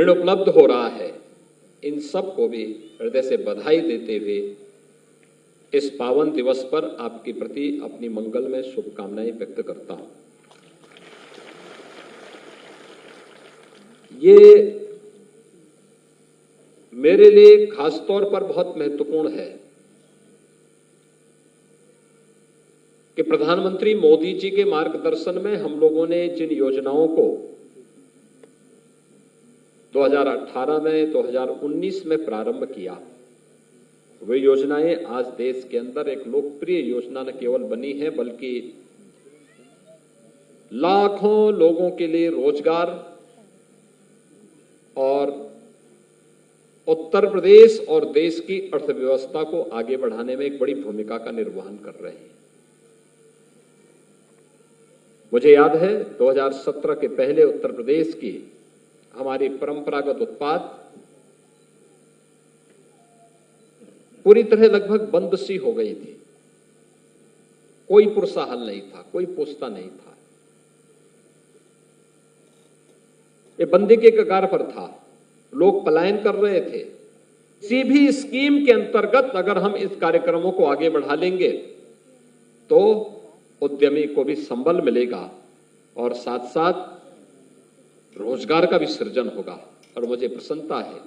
ऋण उपलब्ध हो रहा है, इन सब को भी हृदय से बधाई देते हुए इस पावन दिवस पर आपके प्रति अपनी मंगलमय शुभकामनाएं व्यक्त करता हूं। ये मेरे लिए खास तौर पर बहुत महत्वपूर्ण है कि प्रधानमंत्री मोदी जी के मार्गदर्शन में हम लोगों ने जिन योजनाओं को 2018 में 2019 में प्रारंभ किया, वे योजनाएं आज देश के अंदर एक लोकप्रिय योजना न केवल बनी है बल्कि लाखों लोगों के लिए रोजगार और उत्तर प्रदेश और देश की अर्थव्यवस्था को आगे बढ़ाने में एक बड़ी भूमिका का निर्वहन कर रहे हैं। मुझे याद है 2017 के पहले उत्तर प्रदेश की हमारी परंपरागत उत्पाद पूरी तरह लगभग बंद सी हो गई थी। कोई पुरसा हल नहीं था, कोई पोछता नहीं था, ये बंदी के कगार पर था, लोग पलायन कर रहे थे। किसी भी स्कीम के अंतर्गत अगर हम इस कार्यक्रमों को आगे बढ़ा लेंगे तो उद्यमी को भी संबल मिलेगा और साथ साथ रोजगार का भी सृजन होगा। और मुझे प्रसन्नता है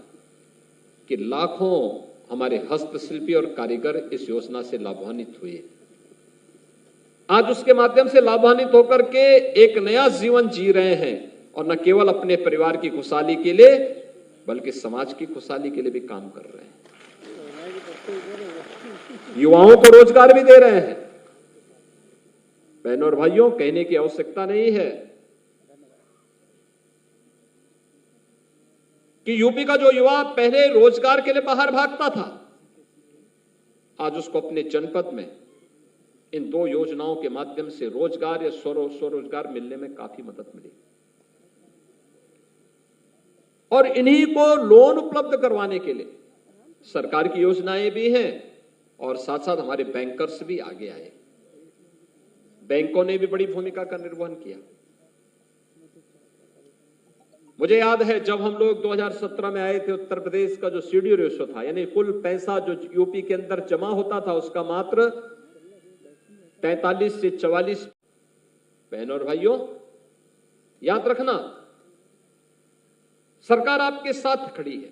कि लाखों हमारे हस्तशिल्पी और कारीगर इस योजना से लाभान्वित हुए। आज उसके माध्यम से लाभान्वित होकर के एक नया जीवन जी रहे हैं और न केवल अपने परिवार की खुशहाली के लिए बल्कि समाज की खुशहाली के लिए भी काम कर रहे हैं। युवाओं को रोजगार भी दे रहे हैं। बहनों और भाइयों, कहने की आवश्यकता नहीं है कि यूपी का जो युवा पहले रोजगार के लिए बाहर भागता था, आज उसको अपने जनपद में इन दो योजनाओं के माध्यम से रोजगार या स्वरोजगार मिलने में काफी मदद मिली। और इन्हीं को लोन उपलब्ध करवाने के लिए सरकार की योजनाएं भी हैं और साथ साथ हमारे बैंकर्स भी आगे आए। बैंकों ने भी बड़ी भूमिका का निर्वहन किया। मुझे याद है जब हम लोग 2017 में आए थे, उत्तर प्रदेश का जो सीडी रेशो था, यानी कुल पैसा जो यूपी के अंदर जमा होता था उसका मात्र 43 से 44। बहनों और भाइयों, याद रखना, सरकार आपके साथ खड़ी है।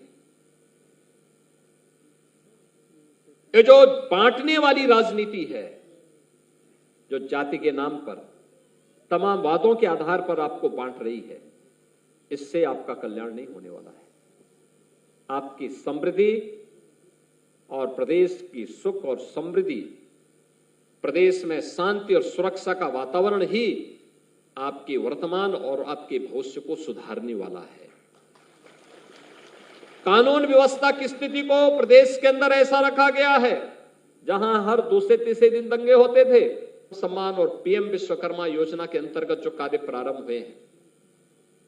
ये जो बांटने वाली राजनीति है, जो जाति के नाम पर तमाम वादों के आधार पर आपको बांट रही है, इससे आपका कल्याण नहीं होने वाला है। आपकी समृद्धि और प्रदेश की सुख और समृद्धि, प्रदेश में शांति और सुरक्षा का वातावरण ही आपके वर्तमान और आपके भविष्य को सुधारने वाला है। कानून व्यवस्था की स्थिति को प्रदेश के अंदर ऐसा रखा गया है जहां हर दूसरे तीसरे दिन दंगे होते थे। सम्मान और पीएम विश्वकर्मा योजना के अंतर्गत जो कार्य प्रारंभ हुए हैं,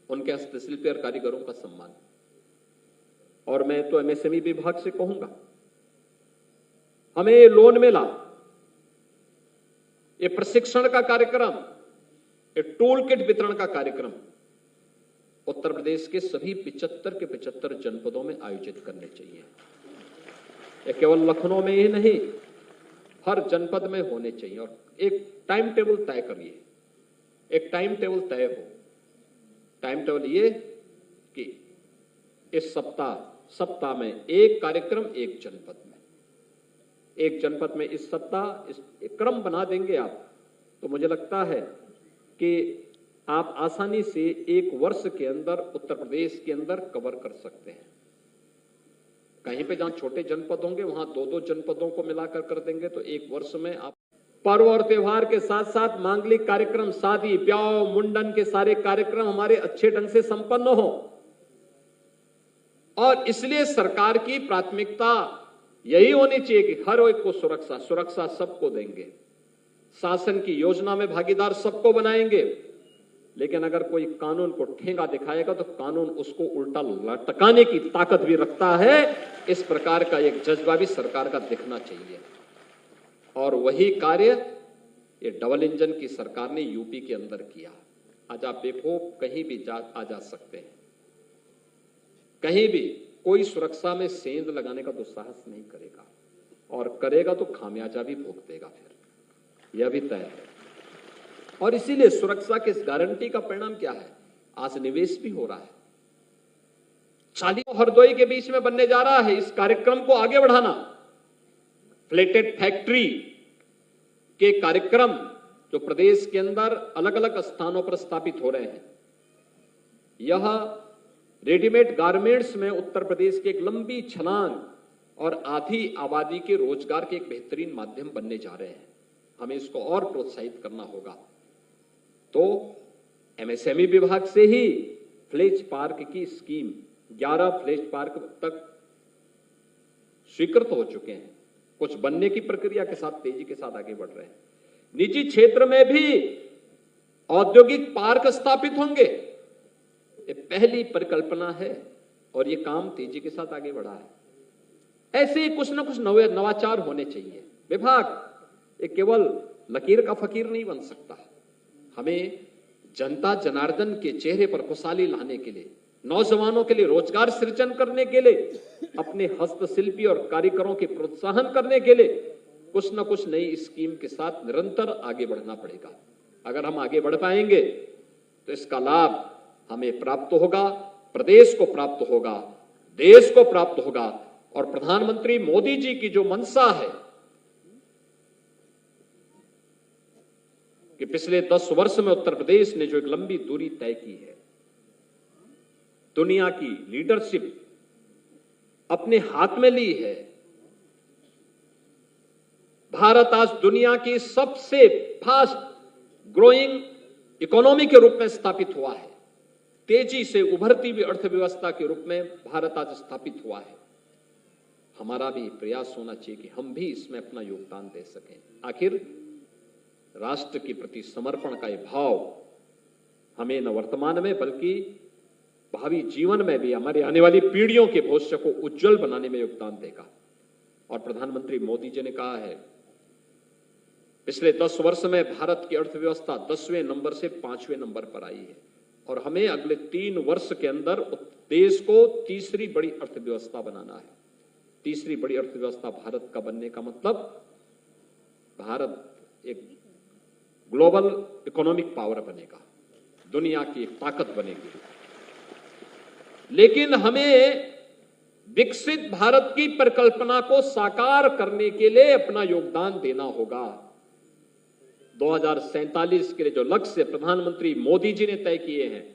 उनके हस्तशिल्पी और कारीगरों का सम्मान। और मैं तो एमएसएमई विभाग से कहूंगा, हमें ये लोन मिला, ये प्रशिक्षण का कार्यक्रम, ये टूल किट वितरण का कार्यक्रम उत्तर प्रदेश के सभी 75 के 75 जनपदों में आयोजित करने चाहिए। ये केवल लखनऊ में ही नहीं, हर जनपद में होने चाहिए। और एक टाइम टेबल तय करिए, एक टाइम टेबल तय हो। टाइम टेबल ये कि इस सप्ताह में एक कार्यक्रम एक जनपद में, एक जनपद में इस सप्ताह इस क्रम बना देंगे आप, तो मुझे लगता है कि आप आसानी से एक वर्ष के अंदर उत्तर प्रदेश के अंदर कवर कर सकते हैं। कहीं पे जहां छोटे जनपद होंगे वहां 2-2 जनपदों को मिलाकर कर देंगे तो एक वर्ष में आप पर्व और त्योहार के साथ साथ मांगलिक कार्यक्रम, शादी ब्याह मुंडन के सारे कार्यक्रम हमारे अच्छे ढंग से संपन्न हो। और इसलिए सरकार की प्राथमिकता यही होनी चाहिए कि हर एक को सुरक्षा सबको देंगे, शासन की योजना में भागीदार सबको बनाएंगे। लेकिन अगर कोई कानून को ठेंगा दिखाएगा तो कानून उसको उल्टा लटकाने की ताकत भी रखता है। इस प्रकार का एक जज्बा भी सरकार का दिखना चाहिए। और वही कार्य ये डबल इंजन की सरकार ने यूपी के अंदर किया। आज आप देखो, कहीं भी आ जा सकते हैं। कहीं भी कोई सुरक्षा में सेंध लगाने का दुस्साहस नहीं करेगा, और करेगा तो खामियाजा भी भुगतेगा, फिर यह भी तय है। और इसीलिए सुरक्षा की इस गारंटी का परिणाम क्या है? आज निवेश भी हो रहा है। चाली और हरदोई के बीच में बनने जा रहा है। इस कार्यक्रम को आगे बढ़ाना, प्लेटेड फैक्ट्री के कार्यक्रम जो प्रदेश के अंदर अलग अलग स्थानों पर स्थापित हो रहे हैं, यह रेडीमेड गारमेंट्स में उत्तर प्रदेश की एक लंबी छलांग और आधी आबादी के रोजगार के एक बेहतरीन माध्यम बनने जा रहे हैं। हमें इसको और प्रोत्साहित करना होगा। तो एमएसएमई विभाग से ही फ्लेज पार्क की स्कीम 11 फ्लेज पार्क तक स्वीकृत हो चुके हैं, कुछ बनने की प्रक्रिया के साथ तेजी के साथ आगे बढ़ रहे हैं। निजी क्षेत्र में भी औद्योगिक पार्क स्थापित होंगे, ये पहली परिकल्पना है और ये काम तेजी के साथ आगे बढ़ा है। ऐसे ही कुछ ना कुछ नवाचार होने चाहिए। विभाग ये केवल लकीर का फकीर नहीं बन सकता। हमें जनता जनार्दन के चेहरे पर खुशहाली लाने के लिए, नौजवानों के लिए रोजगार सृजन करने के लिए, अपने हस्तशिल्पी और कारीगरों के प्रोत्साहन करने के लिए कुछ न कुछ नई स्कीम के साथ निरंतर आगे बढ़ना पड़ेगा। अगर हम आगे बढ़ पाएंगे तो इसका लाभ हमें प्राप्त होगा, प्रदेश को प्राप्त होगा, देश को प्राप्त होगा। और प्रधानमंत्री मोदी जी की जो मंशा है कि पिछले 10 वर्ष में उत्तर प्रदेश ने जो एक लंबी दूरी तय की है, दुनिया की लीडरशिप अपने हाथ में ली है। भारत आज दुनिया की सबसे फास्ट ग्रोइंग इकोनॉमी के रूप में स्थापित हुआ है। तेजी से उभरती हुई अर्थव्यवस्था के रूप में भारत आज स्थापित हुआ है। हमारा भी प्रयास होना चाहिए कि हम भी इसमें अपना योगदान दे सकें। आखिर राष्ट्र के प्रति समर्पण का यह भाव हमें न वर्तमान में बल्कि भावी जीवन में भी हमारी आने वाली पीढ़ियों के भविष्य को उज्जवल बनाने में योगदान देगा। और प्रधानमंत्री मोदी जी ने कहा है, पिछले 10 वर्ष में भारत की अर्थव्यवस्था 10वें नंबर से 5वें नंबर पर आई है और हमें अगले 3 वर्ष के अंदर देश को तीसरी बड़ी अर्थव्यवस्था बनाना है। तीसरी बड़ी अर्थव्यवस्था भारत का बनने का मतलब भारत एक ग्लोबल इकोनॉमिक पावर बनेगा, दुनिया की एक ताकत बनेगी। लेकिन हमें विकसित भारत की परिकल्पना को साकार करने के लिए अपना योगदान देना होगा। 2047 के लिए जो लक्ष्य प्रधानमंत्री मोदी जी ने तय किए हैं,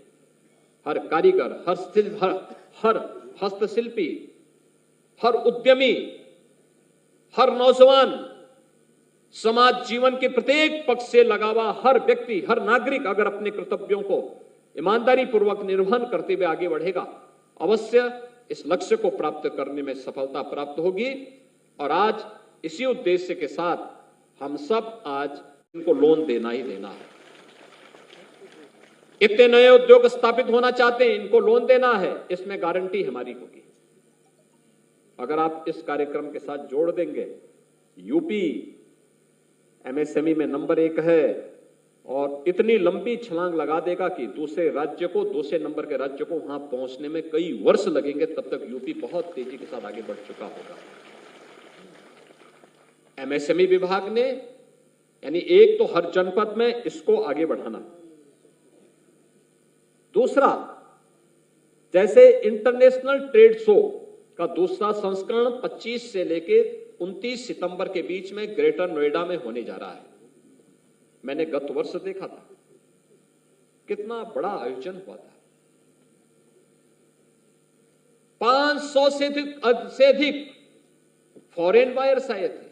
हर कारीगर, हर हस्तशिल्पी, हर उद्यमी, हर नौजवान, समाज जीवन के प्रत्येक पक्ष से लगा हुआ हर व्यक्ति, हर नागरिक अगर अपने कर्तव्यों को ईमानदारी पूर्वक निर्वहन करते हुए आगे बढ़ेगा, अवश्य इस लक्ष्य को प्राप्त करने में सफलता प्राप्त होगी। और आज इसी उद्देश्य के साथ हम सब आज इनको लोन देना ही देना है। इतने नए उद्योग स्थापित होना चाहते हैं, इनको लोन देना है, इसमें गारंटी हमारी होगी। अगर आप इस कार्यक्रम के साथ जोड़ देंगे, यूपी एमएसएमई में नंबर 1 है और इतनी लंबी छलांग लगा देगा कि दूसरे नंबर के राज्य को वहां पहुंचने में कई वर्ष लगेंगे, तब तक यूपी बहुत तेजी के साथ आगे बढ़ चुका होगा। एमएसएमई विभाग ने यानी एक तो हर जनपद में इसको आगे बढ़ाना, दूसरा जैसे इंटरनेशनल ट्रेड शो का दूसरा संस्करण 25 से लेकर 29 सितंबर के बीच में ग्रेटर नोएडा में होने जा रहा है। मैंने गत वर्ष देखा था कितना बड़ा आयोजन हुआ था। 500 से अधिक फॉरेन बायर्स आए थे।